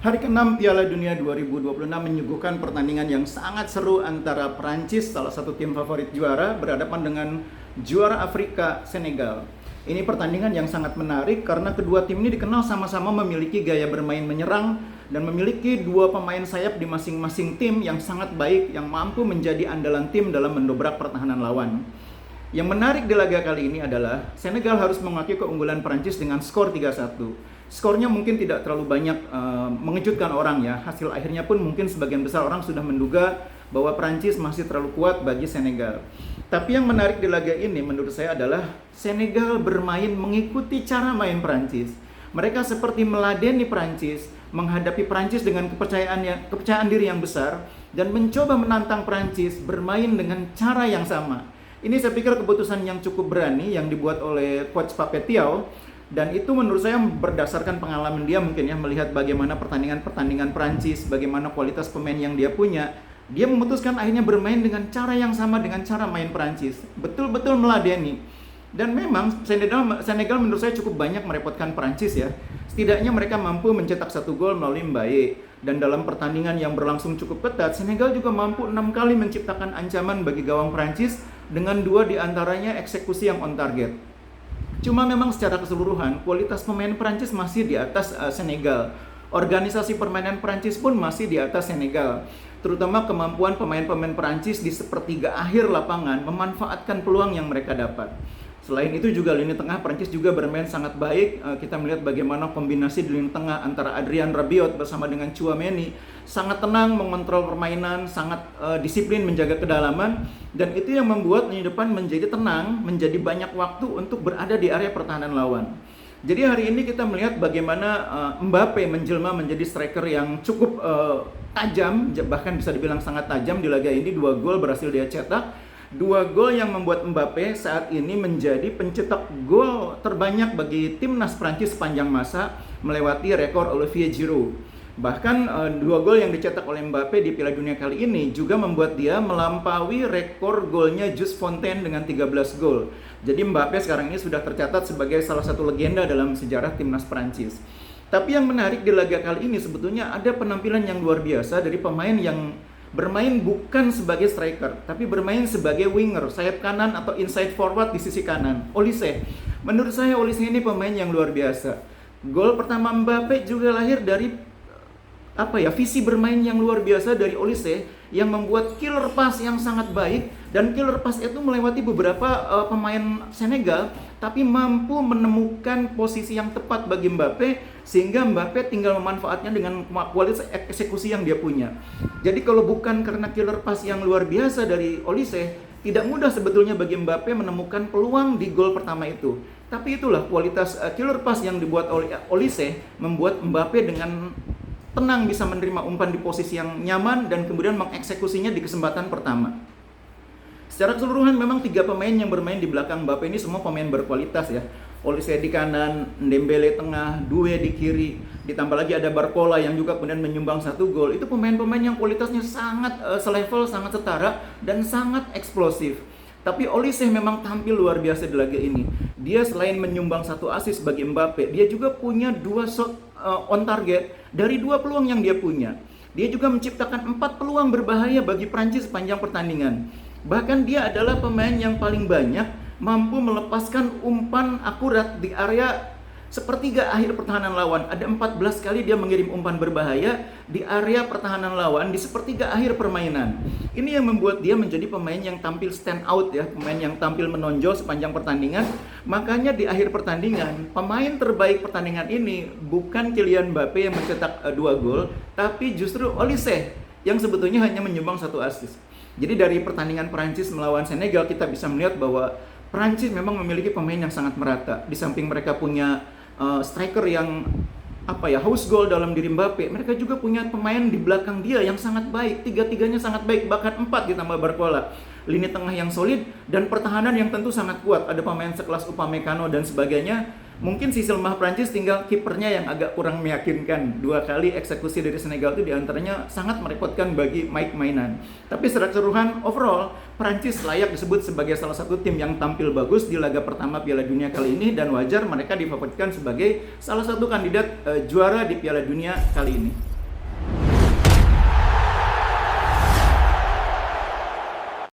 Hari ke-6 Piala Dunia 2026 menyuguhkan pertandingan yang sangat seru antara Prancis, salah satu tim favorit juara, berhadapan dengan juara Afrika, Senegal. Ini pertandingan yang sangat menarik karena kedua tim ini dikenal sama-sama memiliki gaya bermain menyerang dan memiliki dua pemain sayap di masing-masing tim yang sangat baik yang mampu menjadi andalan tim dalam mendobrak pertahanan lawan. Yang menarik di laga kali ini adalah Senegal harus mengakui keunggulan Prancis dengan skor 3-1. Skornya mungkin tidak terlalu banyak mengejutkan orang ya. Hasil akhirnya pun mungkin sebagian besar orang sudah menduga bahwa Prancis masih terlalu kuat bagi Senegal. Tapi yang menarik di laga ini menurut saya adalah Senegal bermain mengikuti cara main Prancis. Mereka seperti meladeni Prancis, menghadapi Prancis dengan kepercayaan diri yang besar dan mencoba menantang Prancis bermain dengan cara yang sama. Ini saya pikir keputusan yang cukup berani yang dibuat oleh coach Pape Thiaw. Dan itu menurut saya berdasarkan pengalaman dia mungkin ya, melihat bagaimana pertandingan Prancis, bagaimana kualitas pemain yang dia punya. Dia memutuskan akhirnya bermain dengan cara yang sama dengan cara main Prancis. Betul-betul meladeni. Dan memang Senegal menurut saya cukup banyak merepotkan Prancis ya. Setidaknya mereka mampu mencetak 1 gol melalui Mbaye. Dan dalam pertandingan yang berlangsung cukup ketat, Senegal juga mampu 6 kali menciptakan ancaman bagi gawang Prancis dengan 2 diantaranya eksekusi yang on target. Cuma memang secara keseluruhan kualitas pemain Prancis masih di atas Senegal. Organisasi permainan Prancis pun masih di atas Senegal. Terutama kemampuan pemain-pemain Prancis di sepertiga akhir lapangan memanfaatkan peluang yang mereka dapat. Selain itu juga lini tengah Prancis juga bermain sangat baik. Kita melihat bagaimana kombinasi di lini tengah antara Adrien Rabiot bersama dengan Tchouaméni sangat tenang mengontrol permainan, sangat disiplin menjaga kedalaman, dan itu yang membuat lini depan menjadi tenang, menjadi banyak waktu untuk berada di area pertahanan lawan. Jadi hari ini kita melihat bagaimana Mbappe menjelma menjadi striker yang cukup tajam, bahkan bisa dibilang sangat tajam di laga ini. 2 gol berhasil dia cetak. 2 gol yang membuat Mbappe saat ini menjadi pencetak gol terbanyak bagi timnas Prancis sepanjang masa, melewati rekor Olivier Giroud. Bahkan 2 gol yang dicetak oleh Mbappe di Piala Dunia kali ini juga membuat dia melampaui rekor golnya Jules Fontaine dengan 13 gol. Jadi Mbappe sekarang ini sudah tercatat sebagai salah satu legenda dalam sejarah timnas Prancis. Tapi yang menarik di laga kali ini sebetulnya ada penampilan yang luar biasa dari pemain yang bermain bukan sebagai striker, tapi bermain sebagai winger, sayap kanan atau inside forward di sisi kanan. Olise. Menurut saya Olise ini pemain yang luar biasa. Gol pertama Mbappe juga lahir dari visi bermain yang luar biasa dari Olise yang membuat killer pass yang sangat baik, dan killer pass itu melewati beberapa pemain Senegal tapi mampu menemukan posisi yang tepat bagi Mbappe sehingga Mbappe tinggal memanfaatnya dengan kualitas eksekusi yang dia punya. Jadi kalau bukan karena killer pass yang luar biasa dari Olise, tidak mudah sebetulnya bagi Mbappe menemukan peluang di gol pertama itu. Tapi itulah kualitas killer pass yang dibuat oleh Olise, membuat Mbappe dengan tenang bisa menerima umpan di posisi yang nyaman dan kemudian mengeksekusinya di kesempatan pertama. Secara keseluruhan memang 3 pemain yang bermain di belakang Mbappe ini semua pemain berkualitas ya. Olise di kanan, Dembele tengah, Doué di kiri, ditambah lagi ada Barcola yang juga kemudian menyumbang 1 gol. Itu pemain-pemain yang kualitasnya sangat selevel, sangat setara dan sangat eksplosif. Tapi Olise memang tampil luar biasa di laga ini. Dia selain menyumbang 1 assist bagi Mbappe, dia juga punya 2 shot on target dari 2 peluang yang dia punya. Dia juga menciptakan 4 peluang berbahaya bagi Prancis sepanjang pertandingan. Bahkan dia adalah pemain yang paling banyak mampu melepaskan umpan akurat di area sepertiga akhir pertahanan lawan. Ada 14 kali dia mengirim umpan berbahaya di area pertahanan lawan di sepertiga akhir permainan. Ini yang membuat dia menjadi pemain yang tampil stand out ya, pemain yang tampil menonjol sepanjang pertandingan. Makanya di akhir pertandingan, pemain terbaik pertandingan ini bukan Kylian Mbappe yang mencetak 2 gol, tapi justru Olise yang sebetulnya hanya menyumbang 1 assist. Jadi dari pertandingan Prancis melawan Senegal kita bisa melihat bahwa Prancis memang memiliki pemain yang sangat merata. Di samping mereka punya striker yang haus gol dalam diri Mbappe, mereka juga punya pemain di belakang dia yang sangat baik. 3-3-nya sangat baik, bahkan 4 ditambah Barcola. Lini tengah yang solid dan pertahanan yang tentu sangat kuat. Ada pemain sekelas Upamecano dan sebagainya. Mungkin sisi lemah Prancis tinggal kipernya yang agak kurang meyakinkan. 2 kali eksekusi dari Senegal itu diantaranya sangat merepotkan bagi Mike Mainan. Tapi secara keseluruhan overall Prancis layak disebut sebagai salah satu tim yang tampil bagus di laga pertama Piala Dunia kali ini, dan wajar mereka difavoritkan sebagai salah satu kandidat juara di Piala Dunia kali ini.